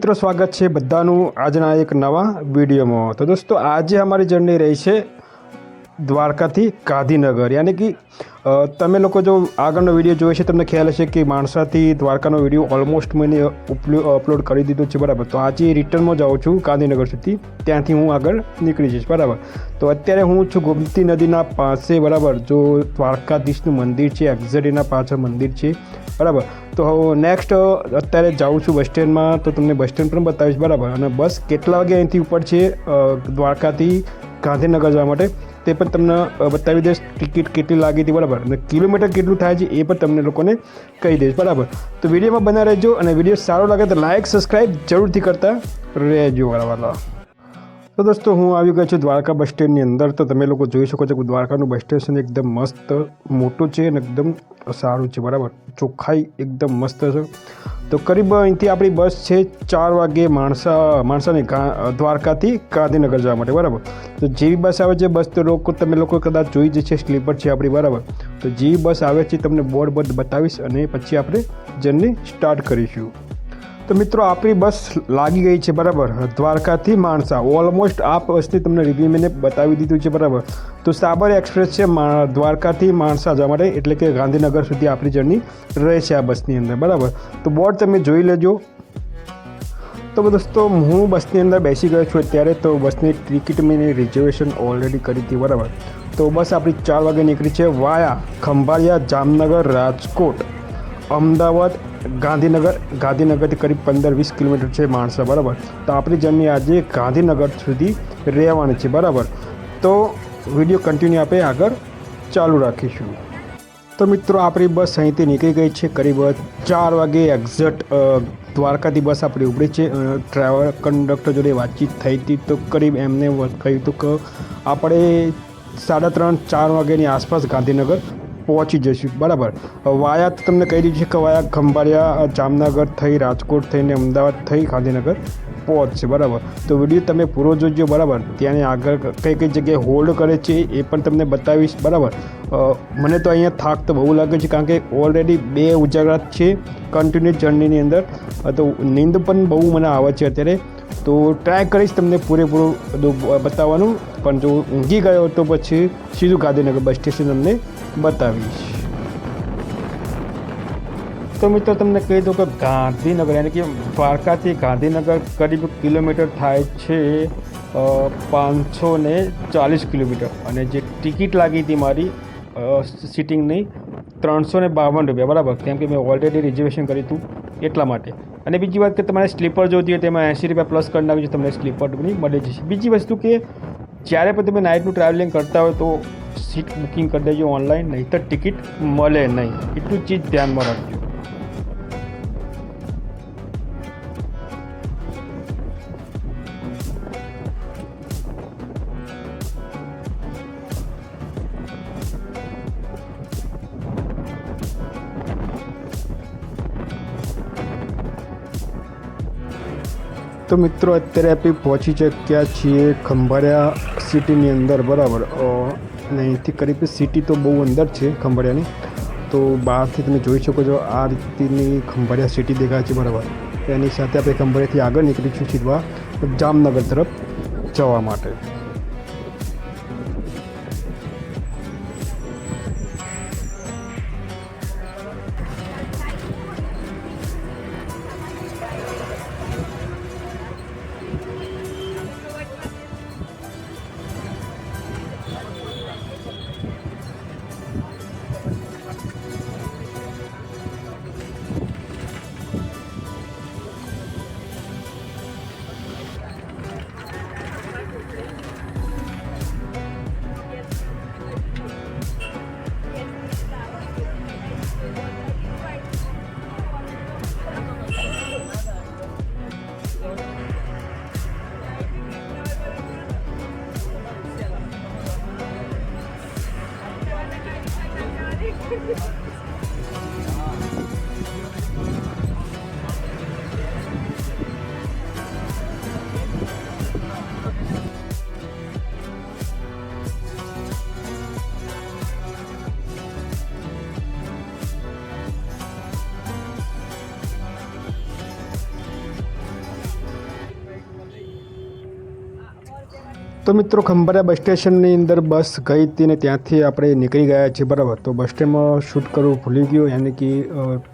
મિત્રો સ્વાગત છે બધાનું આજના એક નવા વિડીયોમાં। તો દોસ્તો આજે અમારી જર્ની રહી છે દ્વારકાથી ગાંધીનગર, यानी कि તમે લોકો જો આગળનો વિડીયો જોયો છે તમને ખ્યાલ હશે કે માણસાથી દ્વારકાનો વિડીયો ઓલમોસ્ટ मैंने અપલોડ કરી દીધો છે બરાબર। તો આજે રિટર્નમાં જાઉં છું ગાંધીનગર સુધી, ત્યાંથી હું આગળ નીકળી જઈશ બરાબર। તો અત્યારે હું છું ગોમતી નદીના પાસે બરાબર, જો દ્વારકાધીશનું મંદિર છે એક્ઝેક્ટ એના પાછળ મંદિર છે બરાબર। તો નેક્સ્ટ અત્યારે જાઉં છું બસ સ્ટેન્ડમાં, તો તમને બસ સ્ટેન્ડ પણ બતાવીશ બરાબર। અને બસ કેટલા વાગે અહીંથી ઉપર છે દ્વારકાથી ગાંધીનગર જવા માટે તે પણ તમને બતાવી દઈશ, ટિકિટ કેટલી લાગી હતી બરાબર, અને કિલોમીટર કેટલું થાય છે એ પણ તમને લોકોને કહી દઈશ બરાબર। તો વિડીયોમાં બના રહેજો, અને વિડીયો સારો લાગે તો લાઇક સબસ્ક્રાઈબ જરૂરથી કરતા રહેજો બરાબર। તો દોસ્તો હું આવી ગયો છું દ્વારકા બસ સ્ટેન્ડની અંદર। તો તમે લોકો જોઈ શકો છો કે દ્વારકાનું બસ સ્ટેશન એકદમ મસ્ત મોટું છે અને એકદમ સારું છે બરાબર, ચોખ્ખાઈ એકદમ મસ્ત છે। તો કરીબ અહીંથી આપણી બસ છે 4 વાગે માણસાની દ્વારકાથી ગાંધીનગર જવા માટે બરાબર। તો જેવી બસ આવે છે બસ તો તમે લોકો કદાચ જોઈ જ છે, સ્લીપર છે આપણી બરાબર। તો જેવી બસ આવે છે તમને બોર્ડ બતાવીશ અને પછી આપણે જર્ની સ્ટાર્ટ કરીશું। તો મિત્રો આપણી બસ લાગી ગઈ છે બરાબર દ્વારકાથી માણસા, ઓલમોસ્ટ આ બસની તમને રિવ્યૂ મેં બતાવી દીધું છે બરાબર। તો સાબર એક્સપ્રેસ છે દ્વારકાથી માણસા જવા માટે, એટલે કે ગાંધીનગર સુધી આપણી જર્ની રહે છે આ બસની અંદર બરાબર। તો બોર્ડ તમે જોઈ લેજો। તો દોસ્તો હું બસની અંદર બેસી ગયો છું અત્યારે। તો બસની ટિકિટ મેં રિઝર્વેશન ઓલરેડી કરી હતી બરાબર। તો બસ આપણી 4 વાગે નીકળી છે વાયા ખંભાળિયા, જામનગર, રાજકોટ, અમદાવાદ, ગાંધીનગરથી કરીબ 15-20 કિલોમીટર છે માણસા બરાબર। તો આપણી જર્ની આજે ગાંધીનગર સુધી રહેવાની છે બરાબર। તો વિડીયો કન્ટિન્યુ આપણે આગળ ચાલુ રાખીશું। તો મિત્રો આપણી બસ અહીંથી નીકળી ગઈ છે કરીબ 4 વાગે એક્ઝેક્ટ દ્વારકાથી બસ આપણી ઉપડી છે। ડ્રાઈવર કંડક્ટર જોડે વાતચીત થઈ હતી તો કરીબ એમને કહ્યું હતું કે આપણે 3:30-4 વાગ્યાની આસપાસ ગાંધીનગર પહોંચી જઈશું બરાબર। વાયા તમને કહી દીધું છે કે વાયા ખંભાળિયા, જામનગર થઈ, રાજકોટ થઈને અમદાવાદ થઈ ગાંધીનગર પહોંચશે બરાબર। તો વિડીયો તમે પૂરો જોજો બરાબર, ત્યાંની આગળ કઈ જગ્યાએ હોલ્ડ કરે છે એ પણ તમને બતાવીશ બરાબર। મને તો અહીંયા થાક તો બહુ લાગે છે, કારણ કે ઓલરેડી 2 ઉજાગરા છે કન્ટિન્યુઅસ જર્નીની અંદર, તો નીંદ પણ બહુ મને આવે છે અત્યારે। તો ટ્રાય કરીશ તમને પૂરેપૂરું બધું બતાવવાનું, પણ જો ઊંઘી ગયો તો પછી સીધું ગાંધીનગર બસ સ્ટેશન તમને બતાવીશ। તો મિત્રો તમને કહી દઉં કે ગાંધીનગર યાની કે દ્વારકાથી ગાંધીનગર કરીબ કિલોમીટર થાય છે 540 કિલોમીટર, અને જે ટિકિટ લાગી હતી મારી સિટિંગની 352 રૂપિયા બરાબર, કેમ કે મેં ઓલરેડી રિઝર્વેશન કર્યું હતું એટલા માટે। અને બીજી વાત કે તમારે સ્લીપર જોતી હોય તેમાં 80 રૂપિયા પ્લસ કરી નાખી છે, તમને સ્લીપર બની મળી જશે। બીજી વસ્તુ કે જ્યારે પણ તમે નાઇટનું ટ્રાવેલિંગ કરતા હોય તો સીટ બુકિંગ કરી દેજો ઓનલાઈન, નહીં તો ટિકિટ મળે નહીં, એટલું ચીજ ધ્યાનમાં રાખજો। તો મિત્રો અત્યારે આપણે પહોંચી ચૂક્યા છીએ ખંભાળિયા સિટીની અંદર બરાબર, અને અહીંથી કરીબ સિટી તો બહુ અંદર છે ખંભાળિયાની। તો બહારથી તમે જોઈ શકો છો આ રીતની ખંભાળિયા સિટી દેખાય છે બરાબર। એની સાથે આપણે ખંભાળિયાથી આગળ નીકળીશું સીધા જામનગર તરફ જવા માટે। તો મિત્રો ખંભાળિયા બસ સ્ટેશનની અંદર બસ ગઈ હતી ને ત્યાંથી આપણે નીકળી ગયા છીએ બરાબર. તો બસ સ્ટેન્ડમાં શૂટ કરવું ભૂલી ગયો, યાની કે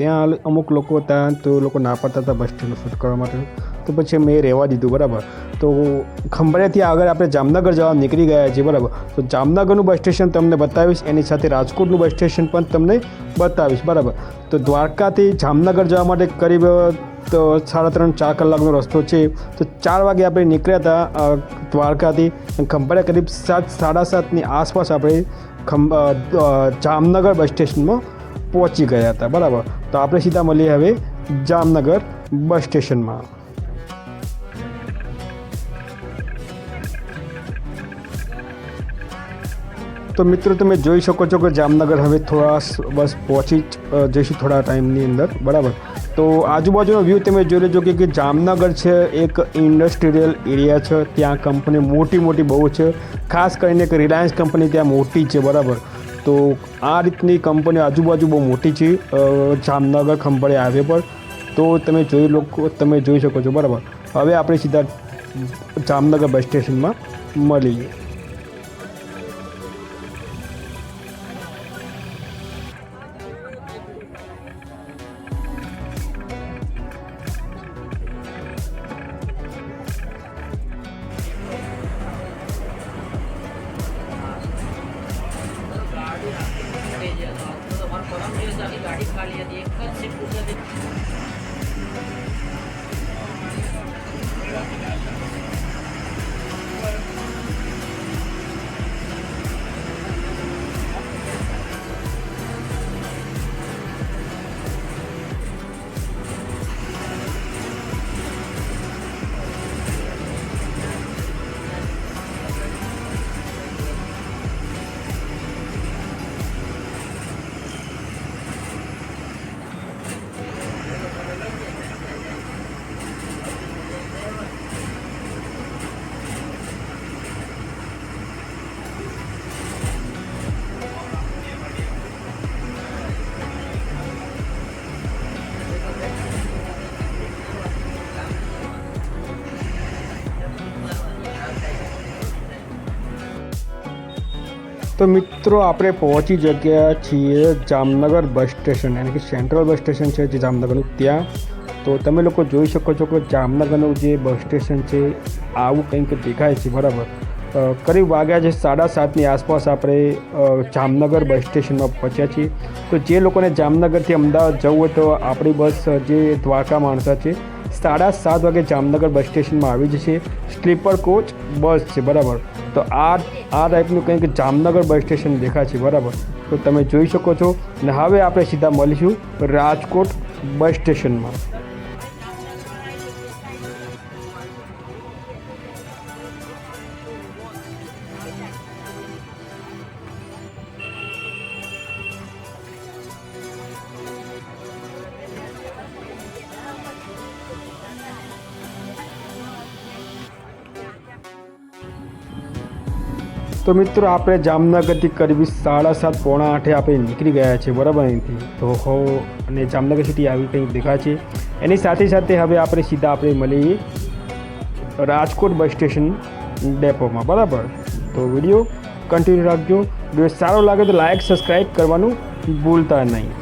ત્યાં અમુક લોકો હતા તો લોકો ના પાડતા હતા બસ સ્ટેન્ડનું શૂટ કરવા માટે, તો પછી મેં રહેવા દીધું બરાબર. તો ખંભાળિયાથી આગળ આપણે જામનગર જવા નીકળી ગયા છીએ બરાબર. તો જામનગરનું બસ સ્ટેશન તમને બતાવીશ, એની સાથે રાજકોટનું બસ સ્ટેશન પણ તમને બતાવીશ બરાબર. તો દ્વારકાથી જામનગર જવા માટે કરીબ તો 3.5-4 કલાકનો રસ્તો છે. તો 4 વાગે આપણે નીકળ્યા હતા દ્વારકાથી. ખંભાળિયા કરીબ 7-7:30ની આસપાસ આપણે જામનગર બસ સ્ટેશનમાં પહોંચી ગયા હતા બરાબર. તો આપણે સીધા મળીએ હવે જામનગર બસ સ્ટેશનમાં. તો મિત્રો તમે જોઈ શકો છો કે જામનગર હવે થોડા બસ પહોંચી જઈશું થોડા ટાઈમની અંદર બરાબર. તો આજુબાજુનો વ્યૂ તમે જોઈ લેજો કે જામનગર છે એક ઇન્ડસ્ટ્રીયલ એરિયા છે, ત્યાં કંપની મોટી બહુ છે, ખાસ કરીને કે રિલાયન્સ કંપની ત્યાં મોટી છે બરાબર. તો આ રીતની કંપની આજુબાજુ બહુ મોટી છે જામનગર ખંભાળિયા હાઈવે પર. તો તમે જોઈ શકો છો બરાબર. હવે આપણે સીધા જામનગર બસ સ્ટેશનમાં મળીએ. गाड़ी खाली है, एक का शिफ्ट તો મિત્રો આપણે પહોંચી ગયા છીએ જામનગર બસ સ્ટેશન, યાની કે સેન્ટ્રલ બસ સ્ટેશન છે જે જામનગરનું ત્યાં. તો તમે લોકો જોઈ શકો છો કે જામનગરનું જે બસ સ્ટેશન છે આવું કંઈક દેખાય છે બરાબર. કરીબ વાગ્યા છે 7:30ની આસપાસ આપણે જામનગર બસ સ્ટેશનમાં પહોંચ્યા છીએ. તો જે લોકોને જામનગરથી અમદાવાદ જવું હોય તો આપણી બસ જે દ્વારકા માણસા છે 7:30 વાગે જામનગર બસ સ્ટેશનમાં આવી જશે. સ્લીપર કોચ બસ છે બરાબર. તો આ ટાઈપનું કંઈક જામનગર બસ સ્ટેશન દેખાય છે બરાબર. તો તમે જોઈ શકો છો. અને હવે આપણે સીધા મળીશું રાજકોટ બસ સ્ટેશનમાં. તો મિત્રો આપણે જામનગરથી કરીબ 7:30-7:45 આપણે નીકળી ગયા છીએ બરાબર અહીંથી. તો અને જામનગર સિટી આવી કંઈક દેખાય છે. એની સાથે હવે આપણે સીધા મળીએ રાજકોટ બસ સ્ટેશન ડેપોમાં બરાબર. તો વિડીયો કન્ટિન્યુ રાખજો. વિડીયો સારો લાગે તો લાઇક સબસ્ક્રાઈબ કરવાનું ભૂલતા નહીં.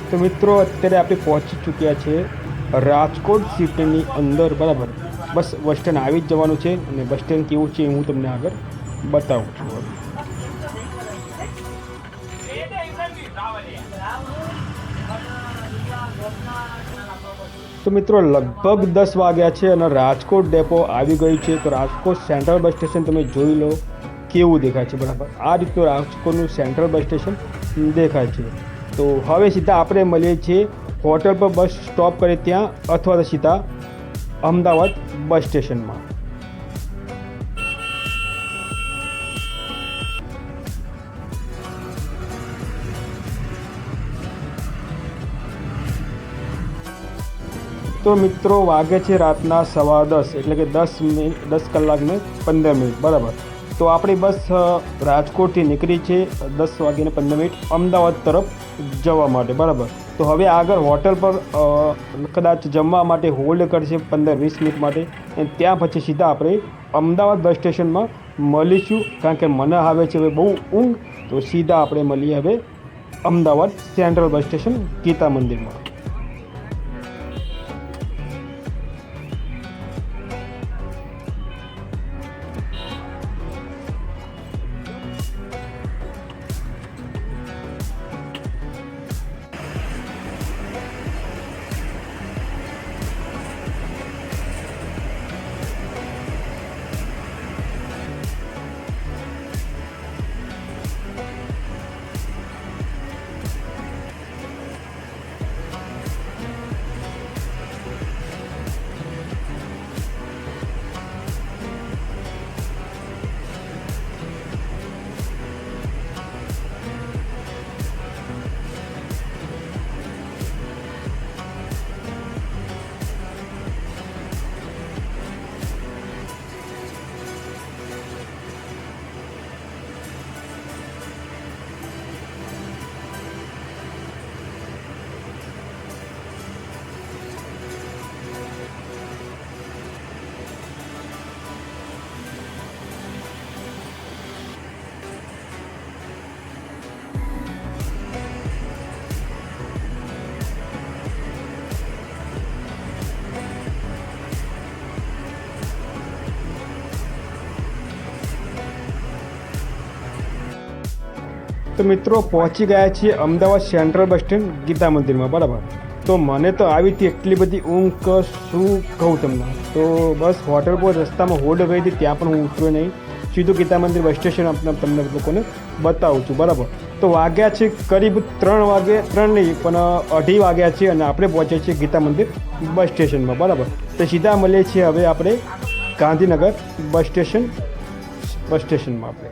તો મિત્રો અત્યારે આપણે પહોંચી ચૂક્યા છે રાજકોટ સિટીની અંદર, બરાબર. બસ બસ સ્ટેન્ડ આવી જ જવાનું છે અને બસ સ્ટેન્ડ કેવું છે હું તમને આગળ બતાવું છું. તો મિત્રો લગભગ 10 વાગ્યા છે અને રાજકોટ ડેપો આવી ગયું છે. તો રાજકોટ સેન્ટ્રલ બસ સ્ટેશન તમે જોઈ લો કેવું દેખાય છે, બરાબર. આ રીતનું રાજકોટનું સેન્ટ્રલ બસ સ્ટેશન દેખાય છે. તો હવે સીધા આપણે મળીએ છીએ હોટલ પર બસ સ્ટોપ કરીએ ત્યાં, અથવા તો સીધા અમદાવાદ બસ સ્ટેશનમાં. તો મિત્રો વાગે છે રાતના 10:15, એટલે કે 10 કલાક ને 15 મિનિટ, બરાબર. તો આપણી બસ રાજકોટથી નીકળી છે 10:15 અમદાવાદ તરફ જવા માટે, બરાબર. તો હવે આગળ હોટલ પર કદાચ જમવા માટે હોલ્ડ કરશે 15-20 મિનિટ માટે, અને ત્યાં પછી સીધા આપણે અમદાવાદ બસ સ્ટેશનમાં મળીશું. કારણ કે મને આવે છે હવે બહુ ઊંઘ, તો સીધા આપણે મળીએ હવે Ahmedabad central bus station Geeta મંદિરમાં. તો મિત્રો પહોંચી ગયા છીએ Ahmedabad central bus stand Geeta મંદિરમાં, બરાબર. તો મને તો આવી હતી એટલી બધી ઊંઘ કે શું કહું તમને. તો બસ હોટલ પર રસ્તામાં હોલ્ડ કરી હતી, ત્યાં પણ હું ઉતર્યો નહીં, સીધું ગીતા મંદિર બસ સ્ટેશન તમને લોકોને બતાવું છું, બરાબર. તો વાગ્યા છે કરીબ 3 વાગે, 3 નહીં પણ 2:30 વાગ્યા છે અને આપણે પહોંચ્યા છીએ ગીતા મંદિર બસ સ્ટેશનમાં, બરાબર. તો સીધા મળીએ છીએ હવે આપણે ગાંધીનગર બસ સ્ટેશનમાં આપણે.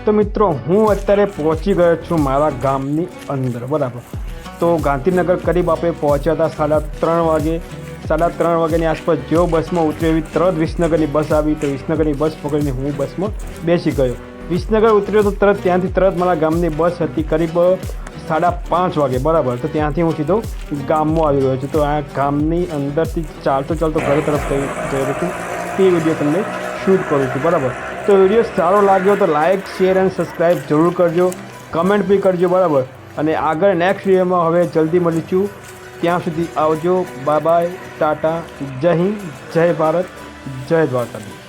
તો મિત્રો હું અત્યારે પહોંચી ગયો છું મારા ગામની અંદર, બરાબર. તો ગાંધીનગર કરીબ આપણે પહોંચ્યા હતા 3:30 વાગે. 3:30 વાગ્યાની આસપાસ જેવો બસમાં ઉતર્યો એવી તરત વિસનગરની બસ આવી. તો વિસનગરની બસ પકડીને હું બસમાં બેસી ગયો. વિસનગર ઉતર્યો તો ત્યાંથી મારા ગામની બસ હતી કરીબ 5:30 વાગે, બરાબર. તો ત્યાંથી હું સીધો ગામમાં આવી ગયો છું. તો આ ગામની અંદરથી ચાલતો ઘર તરફ જઈ રહ્યો છું, તે વિડીયો તમને શૂટ કરું છું, બરાબર. તો વિડીયો સારો લાગ્યો તો લાઇક, શેર અને સબસ્ક્રાઈબ જરૂર કરજો, કમેન્ટ બી કરજો, બરાબર. અને આગળ નેક્સ્ટ વિડીયોમાં હવે જલ્દી મળીશું. ત્યાં સુધી આવજો. બાય બાય, ટાટા, જય હિન્દ, જય ભારત, જય દ્વારકાધીશ.